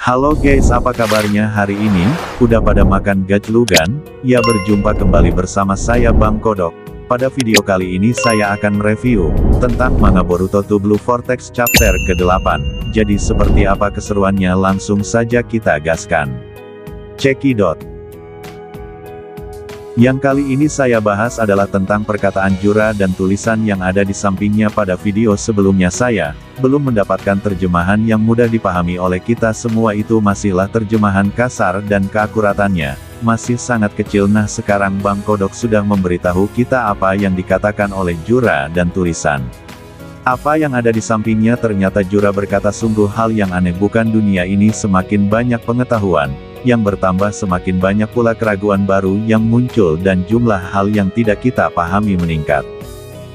Halo guys, apa kabarnya hari ini? Udah pada makan gajlu kan? Ya, berjumpa kembali bersama saya Bang Kodok. Pada video kali ini saya akan mereview tentang manga Boruto to Blue Vortex chapter ke-8. Jadi seperti apa keseruannya, langsung saja kita gaskan. Cekidot. Yang kali ini saya bahas adalah tentang perkataan Jura dan tulisan yang ada di sampingnya. Pada video sebelumnya saya belum mendapatkan terjemahan yang mudah dipahami oleh kita semua, itu masihlah terjemahan kasar dan keakuratannya masih sangat kecil. Nah, sekarang Bang Kodok sudah memberitahu kita apa yang dikatakan oleh Jura dan tulisan. Apa yang ada di sampingnya. Ternyata Jura berkata, sungguh hal yang aneh bukan, dunia ini semakin banyak pengetahuan yang bertambah, semakin banyak pula keraguan baru yang muncul dan jumlah hal yang tidak kita pahami meningkat.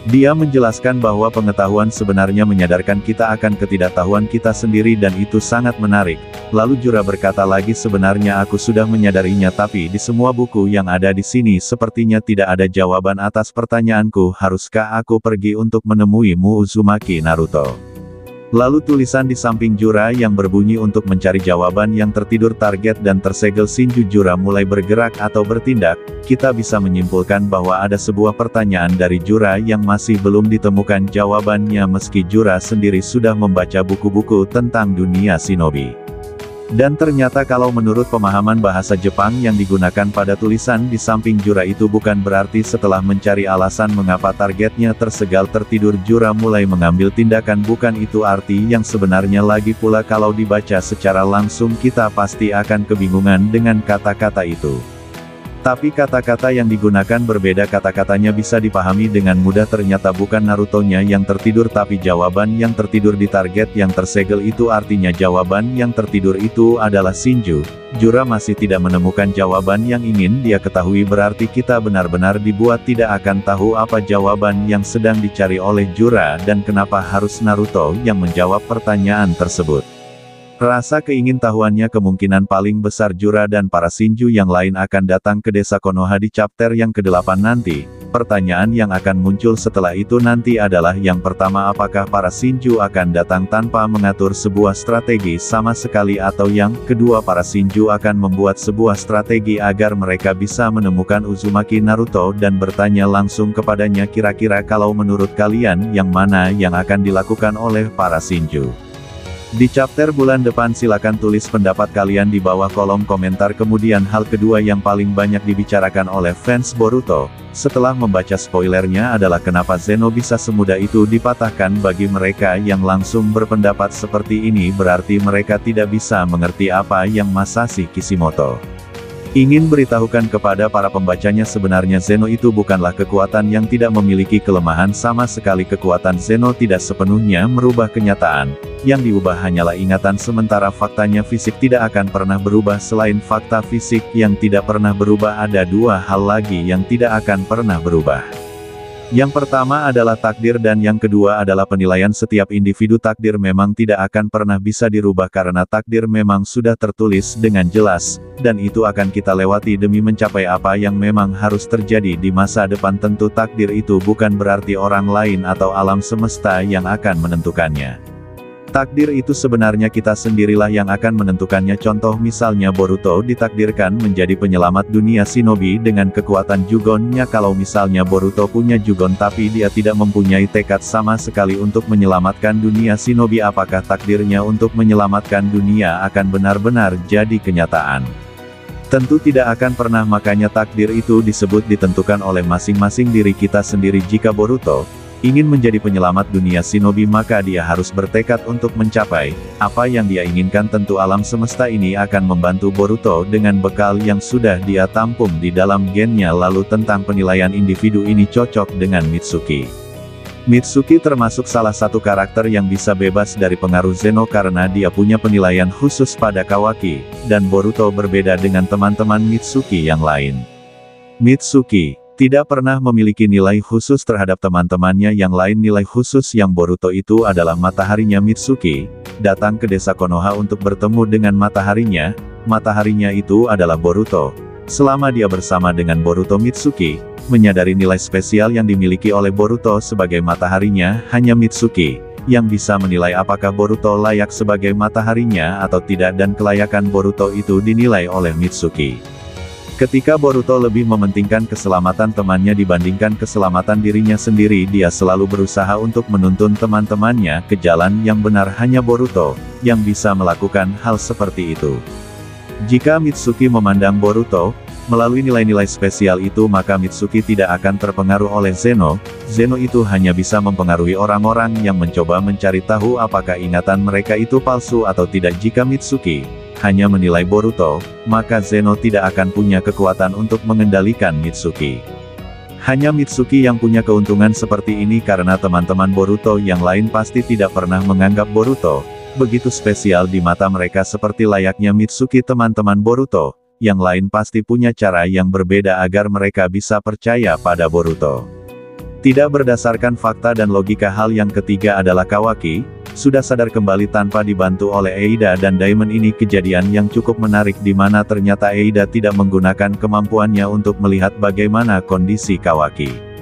Dia menjelaskan bahwa pengetahuan sebenarnya menyadarkan kita akan ketidaktahuan kita sendiri dan itu sangat menarik. Lalu Jura berkata lagi, sebenarnya aku sudah menyadarinya, tapi di semua buku yang ada di sini sepertinya tidak ada jawaban atas pertanyaanku, haruskah aku pergi untuk menemuimu Uzumaki Naruto? Lalu tulisan di samping Jura yang berbunyi, untuk mencari jawaban yang tertidur, target dan tersegel Shinju. Jura mulai bergerak atau bertindak. Kita bisa menyimpulkan bahwa ada sebuah pertanyaan dari Jura yang masih belum ditemukan jawabannya, meski Jura sendiri sudah membaca buku-buku tentang dunia shinobi. Dan ternyata kalau menurut pemahaman bahasa Jepang yang digunakan pada tulisan di samping Jura itu bukan berarti setelah mencari alasan mengapa targetnya tersegal tertidur Jura mulai mengambil tindakan. Bukan itu arti yang sebenarnya. Lagi pula kalau dibaca secara langsung kita pasti akan kebingungan dengan kata-kata itu. Tapi kata-kata yang digunakan berbeda, kata-katanya bisa dipahami dengan mudah. Ternyata bukan Naruto-nya yang tertidur, tapi jawaban yang tertidur di target yang tersegel itu, artinya jawaban yang tertidur itu adalah Shinju. Jura masih tidak menemukan jawaban yang ingin dia ketahui, berarti kita benar-benar dibuat tidak akan tahu apa jawaban yang sedang dicari oleh Jura dan kenapa harus Naruto yang menjawab pertanyaan tersebut. Rasa keingintahuannya kemungkinan paling besar Jura dan para Shinju yang lain akan datang ke desa Konoha di chapter yang ke-8 nanti. Pertanyaan yang akan muncul setelah itu nanti adalah, yang pertama, apakah para Shinju akan datang tanpa mengatur sebuah strategi sama sekali, atau yang kedua, para Shinju akan membuat sebuah strategi agar mereka bisa menemukan Uzumaki Naruto dan bertanya langsung kepadanya. Kira-kira kalau menurut kalian yang mana yang akan dilakukan oleh para Shinju? Di chapter bulan depan silakan tulis pendapat kalian di bawah kolom komentar. Kemudian hal kedua yang paling banyak dibicarakan oleh fans Boruto, setelah membaca spoilernya, adalah kenapa Zeno bisa semudah itu dipatahkan. Bagi mereka yang langsung berpendapat seperti ini, berarti mereka tidak bisa mengerti apa yang Masashi Kishimoto ingin beritahukan kepada para pembacanya. Sebenarnya Zeno itu bukanlah kekuatan yang tidak memiliki kelemahan sama sekali. Kekuatan Zeno tidak sepenuhnya merubah kenyataan. Yang diubah hanyalah ingatan, sementara faktanya fisik tidak akan pernah berubah. Selain fakta fisik yang tidak pernah berubah, ada dua hal lagi yang tidak akan pernah berubah. Yang pertama adalah takdir dan yang kedua adalah penilaian setiap individu. Takdir memang tidak akan pernah bisa dirubah karena takdir memang sudah tertulis dengan jelas, dan itu akan kita lewati demi mencapai apa yang memang harus terjadi di masa depan. Tentu takdir itu bukan berarti orang lain atau alam semesta yang akan menentukannya. Takdir itu sebenarnya kita sendirilah yang akan menentukannya. Contoh misalnya Boruto ditakdirkan menjadi penyelamat dunia shinobi dengan kekuatan Jugonnya. Kalau misalnya Boruto punya Jugon tapi dia tidak mempunyai tekad sama sekali untuk menyelamatkan dunia shinobi, apakah takdirnya untuk menyelamatkan dunia akan benar-benar jadi kenyataan? Tentu tidak akan pernah. Makanya takdir itu disebut ditentukan oleh masing-masing diri kita sendiri. Jika Boruto ingin menjadi penyelamat dunia shinobi, maka dia harus bertekad untuk mencapai apa yang dia inginkan. Tentu alam semesta ini akan membantu Boruto dengan bekal yang sudah dia tampung di dalam gennya. Lalu tentang penilaian individu ini cocok dengan Mitsuki. Mitsuki termasuk salah satu karakter yang bisa bebas dari pengaruh Zeno karena dia punya penilaian khusus pada Kawaki, dan Boruto berbeda dengan teman-teman Mitsuki yang lain. Mitsuki tidak pernah memiliki nilai khusus terhadap teman-temannya yang lain. Nilai khusus yang Boruto itu adalah mataharinya. Mitsuki datang ke desa Konoha untuk bertemu dengan mataharinya. Mataharinya itu adalah Boruto. Selama dia bersama dengan Boruto, Mitsuki menyadari nilai spesial yang dimiliki oleh Boruto sebagai mataharinya. Hanya Mitsuki yang bisa menilai apakah Boruto layak sebagai mataharinya atau tidak, dan kelayakan Boruto itu dinilai oleh Mitsuki. Ketika Boruto lebih mementingkan keselamatan temannya dibandingkan keselamatan dirinya sendiri, dia selalu berusaha untuk menuntun teman-temannya ke jalan yang benar. Hanya Boruto yang bisa melakukan hal seperti itu. Jika Mitsuki memandang Boruto melalui nilai-nilai spesial itu, maka Mitsuki tidak akan terpengaruh oleh Zeno. Zeno itu hanya bisa mempengaruhi orang-orang yang mencoba mencari tahu apakah ingatan mereka itu palsu atau tidak. Jika Mitsuki hanya menilai Boruto, maka Zeno tidak akan punya kekuatan untuk mengendalikan Mitsuki. Hanya Mitsuki yang punya keuntungan seperti ini karena teman-teman Boruto yang lain pasti tidak pernah menganggap Boruto begitu spesial di mata mereka seperti layaknya Mitsuki. Teman-teman Boruto yang lain pasti punya cara yang berbeda agar mereka bisa percaya pada Boruto. Tidak berdasarkan fakta dan logika. Hal yang ketiga adalah Kawaki sudah sadar kembali tanpa dibantu oleh Eida dan Daimon. Ini kejadian yang cukup menarik di mana ternyata Eida tidak menggunakan kemampuannya untuk melihat bagaimana kondisi Kawaki.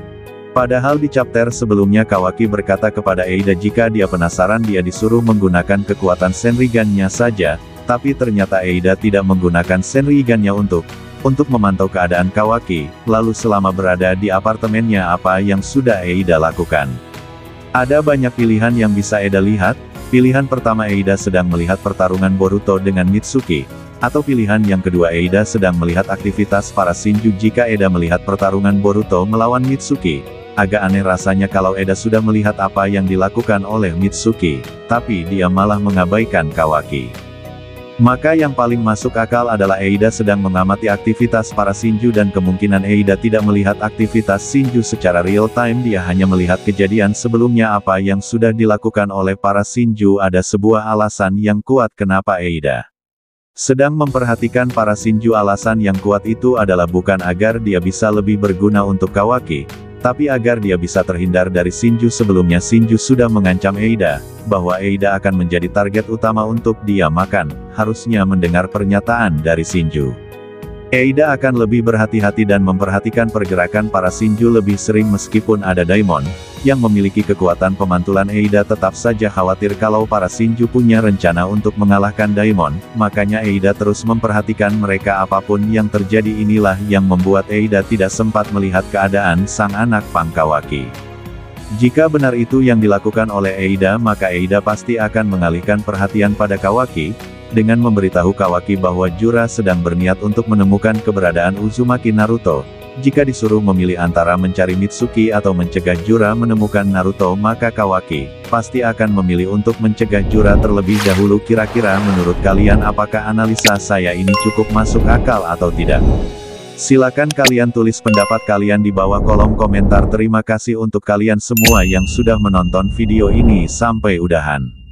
Padahal di chapter sebelumnya Kawaki berkata kepada Eida jika dia penasaran dia disuruh menggunakan kekuatan Senrigan-nya saja, tapi ternyata Eida tidak menggunakan Senrigan-nya untuk memantau keadaan Kawaki. Lalu selama berada di apartemennya, apa yang sudah Eida lakukan? Ada banyak pilihan yang bisa Eida lihat. Pilihan pertama, Eida sedang melihat pertarungan Boruto dengan Mitsuki. Atau pilihan yang kedua, Eida sedang melihat aktivitas para Shinju. Jika Eida melihat pertarungan Boruto melawan Mitsuki, agak aneh rasanya kalau Eida sudah melihat apa yang dilakukan oleh Mitsuki, tapi dia malah mengabaikan Kawaki. Maka yang paling masuk akal adalah Eida sedang mengamati aktivitas para Shinju, dan kemungkinan Eida tidak melihat aktivitas Shinju secara real time, dia hanya melihat kejadian sebelumnya. Apa yang sudah dilakukan oleh para Shinju ada sebuah alasan yang kuat kenapa Eida sedang memperhatikan para Shinju. Alasan yang kuat itu adalah bukan agar dia bisa lebih berguna untuk Kawaki, tapi agar dia bisa terhindar dari Shinju. Sebelumnya Shinju sudah mengancam Eida bahwa Eida akan menjadi target utama untuk dia makan. Harusnya mendengar pernyataan dari Shinju, Eida akan lebih berhati-hati dan memperhatikan pergerakan para Shinju lebih sering. Meskipun ada Daimon yang memiliki kekuatan pemantulan, Eida tetap saja khawatir kalau para Shinju punya rencana untuk mengalahkan Daimon. Makanya Eida terus memperhatikan mereka. Apapun yang terjadi, inilah yang membuat Eida tidak sempat melihat keadaan sang anak Pang Kawaki. Jika benar itu yang dilakukan oleh Eida, maka Eida pasti akan mengalihkan perhatian pada Kawaki dengan memberitahu Kawaki bahwa Jura sedang berniat untuk menemukan keberadaan Uzumaki Naruto. Jika disuruh memilih antara mencari Mitsuki atau mencegah Jura menemukan Naruto, maka Kawaki pasti akan memilih untuk mencegah Jura terlebih dahulu. Kira-kira menurut kalian apakah analisa saya ini cukup masuk akal atau tidak? Silakan kalian tulis pendapat kalian di bawah kolom komentar. Terima kasih untuk kalian semua yang sudah menonton video ini sampai udahan.